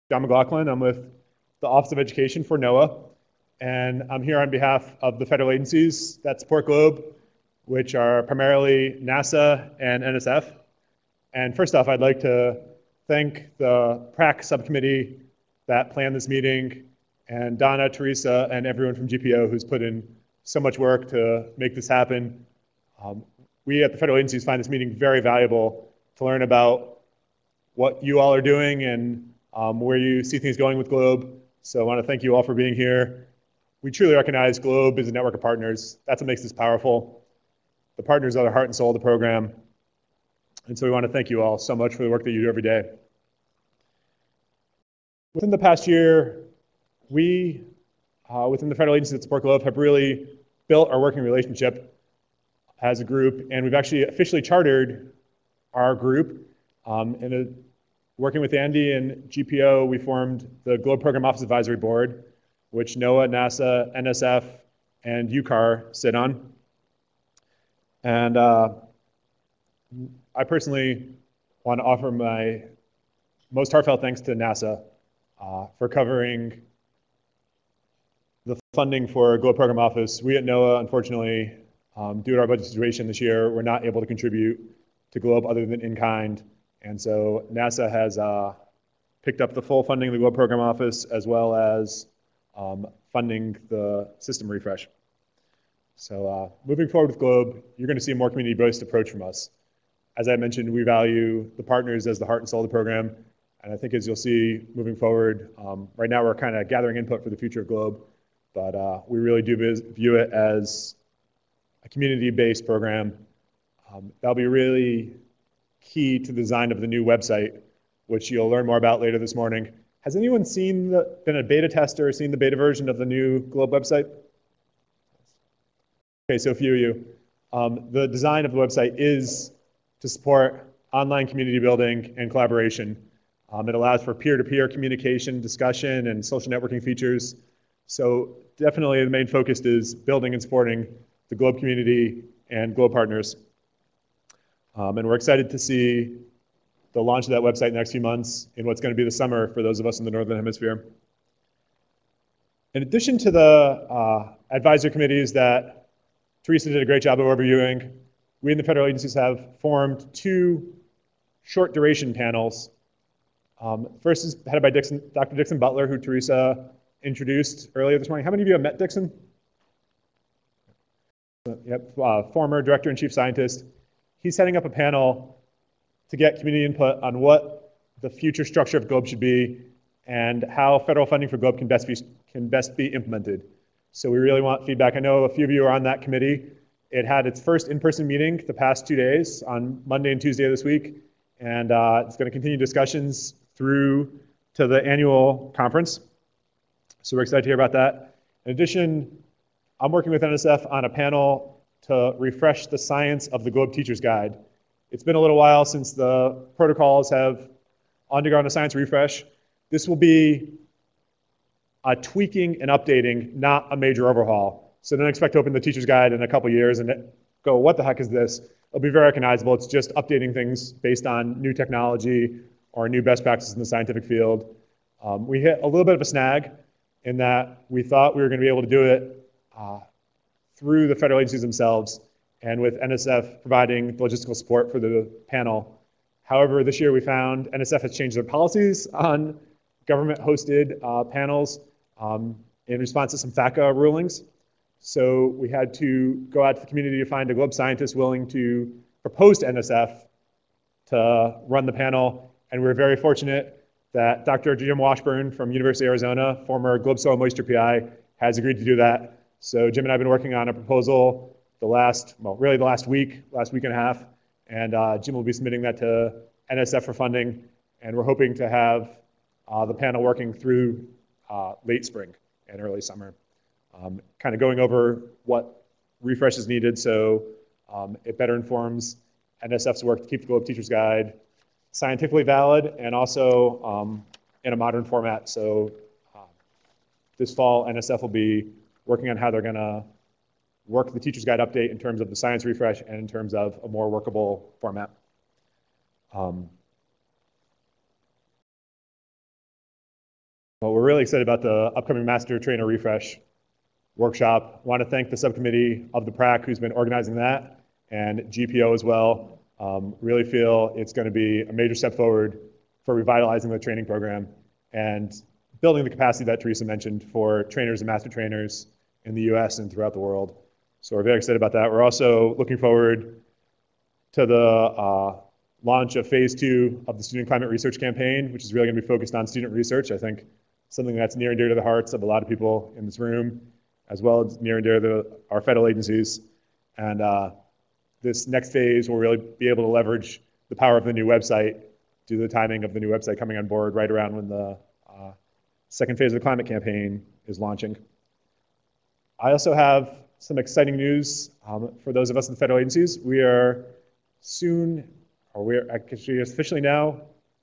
John McLaughlin. I'm with the Office of Education for NOAA, and I'm here on behalf of the federal agencies that support GLOBE, which are primarily NASA and NSF. And first off, I'd like to thank the PRAC subcommittee that planned this meeting, and Donna, Teresa, and everyone from GPO who's put in so much work to make this happen. We at the federal agencies find this meeting very valuable to learn about what you all are doing and where you see things going with GLOBE. So I want to thank you all for being here. We truly recognize GLOBE is a network of partners. That's what makes this powerful. The partners are the heart and soul of the program. And so we want to thank you all so much for the work that you do every day. Within the past year, we, within the federal agencies that support GLOBE, have really built our working relationship as a group, and we've actually officially chartered our group. Working with Andy and GPO, we formed the GLOBE Program Office Advisory Board, which NOAA, NASA, NSF, and UCAR sit on. And I personally want to offer my most heartfelt thanks to NASA for covering the funding for GLOBE Program Office. We at NOAA, unfortunately, due to our budget situation this year, we're not able to contribute to GLOBE other than in kind. And so NASA has picked up the full funding of the GLOBE Program Office, as well as funding the system refresh. So moving forward with GLOBE, you're going to see a more community-based approach from us. As I mentioned, we value the partners as the heart and soul of the program. And I think as you'll see moving forward, right now we're kind of gathering input for the future of GLOBE, but we really do view it as a community-based program. That'll be really key to the design of the new website, which you'll learn more about later this morning. Has anyone been a beta tester or seen the beta version of the new GLOBE website? Okay, so a few of you. The design of the website is to support online community building and collaboration. It allows for peer-to-peer communication, discussion, and social networking features. So definitely the main focus is building and supporting the GLOBE community and GLOBE partners. And we're excited to see the launch of that website in the next few months in what's going to be the summer for those of us in the Northern Hemisphere. In addition to the advisory committees that Teresa did a great job of overviewing, we in the federal agencies have formed 2 short duration panels. First is headed by Dr. Dixon Butler, who Teresa introduced earlier this morning. How many of you have met Dixon? Yep, former director and chief scientist. He's setting up a panel to get community input on what the future structure of GLOBE should be and how federal funding for GLOBE can best be implemented. So we really want feedback. I know a few of you are on that committee. It had its first in-person meeting the past 2 days on Monday and Tuesday of this week, and it's going to continue discussions through to the annual conference. So we're excited to hear about that. In addition, I'm working with NSF on a panel to refresh the science of the GLOBE Teacher's Guide. It's been a little while since the protocols have undergone a science refresh. This will be a tweaking and updating, not a major overhaul. So don't expect to open the Teacher's Guide in a couple years and go, what the heck is this? It'll be very recognizable. It's just updating things based on new technology or new best practices in the scientific field. We hit a little bit of a snag in that we thought we were going to be able to do it through the federal agencies themselves and with NSF providing logistical support for the panel. However, this year we found NSF has changed their policies on government-hosted panels in response to some FACA rulings. So we had to go out to the community to find a GLOBE scientist willing to propose to NSF to run the panel. And we're very fortunate that Dr. Jim Washburn from University of Arizona, former GLOBE Soil Moisture PI, has agreed to do that. So Jim and I have been working on a proposal the last week and a half, and Jim will be submitting that to NSF for funding, and we're hoping to have the panel working through late spring and early summer, kind of going over what refresh is needed so it better informs NSF's work to keep the GLOBE Teacher's Guide scientifically valid and also in a modern format. So this fall, NSF will be working on how they're going to work the Teacher's Guide update in terms of the science refresh and in terms of a more workable format. Well, we're really excited about the upcoming Master Trainer Refresh workshop. I want to thank the subcommittee of the PRAC who's been organizing that, and GPO as well. Really feel it's going to be a major step forward for revitalizing the training program and building the capacity that Teresa mentioned for trainers and master trainers in the US and throughout the world. So we're very excited about that. We're also looking forward to the launch of phase 2 of the Student Climate Research Campaign, which is really going to be focused on student research. I think something that's near and dear to the hearts of a lot of people in this room, as well as near and dear to our federal agencies. And this next phase will really be able to leverage the power of the new website due to the timing of the new website coming on board right around when the second phase of the climate campaign is launching. I also have some exciting news for those of us in the federal agencies. We are soon, or we're actually officially now,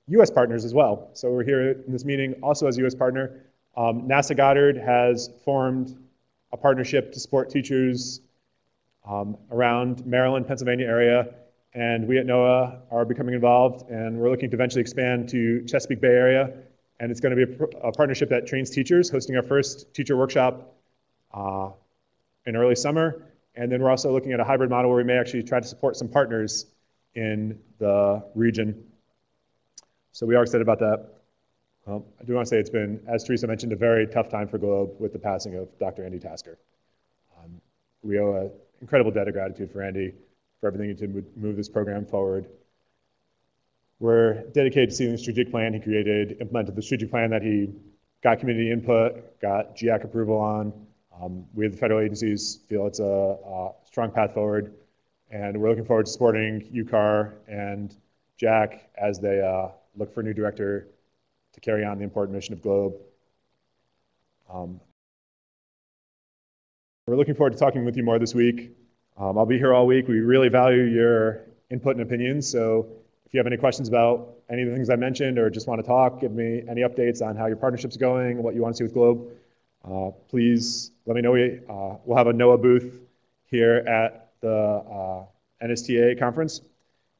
US partners as well. So we're here in this meeting also as a US partner. NASA Goddard has formed a partnership to support teachers around Maryland, Pennsylvania area, and we at NOAA are becoming involved, and we're looking to eventually expand to Chesapeake Bay area, and it's going to be a partnership that trains teachers, hosting our first teacher workshop in early summer, and then we're also looking at a hybrid model where we may actually try to support some partners in the region. So we are excited about that. I do want to say it's been, as Teresa mentioned, a very tough time for Globe with the passing of Dr. Andy Tasker. We owe an incredible debt of gratitude for Andy for everything to move this program forward. We're dedicated to seeing the strategic plan he created, implemented the strategic plan that he got community input, got GIAC approval on. We, the federal agencies, feel it's a strong path forward, and we're looking forward to supporting UCAR and Jack as they look for a new director to carry on the important mission of Globe. We're looking forward to talking with you more this week. I'll be here all week. We really value your input and opinions, so if you have any questions about any of the things I mentioned or just want to talk, give me any updates on how your partnership's going, what you want to see with Globe, please let me know. We'll have a NOAA booth here at the NSTA conference,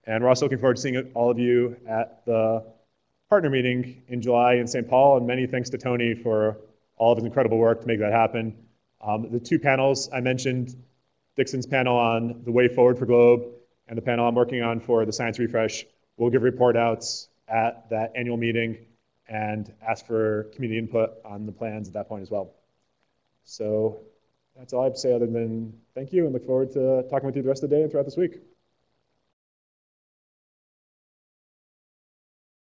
and we're also looking forward to seeing all of you at the partner meeting in July in St. Paul, and many thanks to Tony for all of his incredible work to make that happen. The two panels I mentioned, Dixon's panel on the way forward for Globe and the panel I'm working on for the science refresh, we'll give report outs at that annual meeting and ask for community input on the plans at that point as well. So that's all I have to say other than thank you and look forward to talking with you the rest of the day and throughout this week.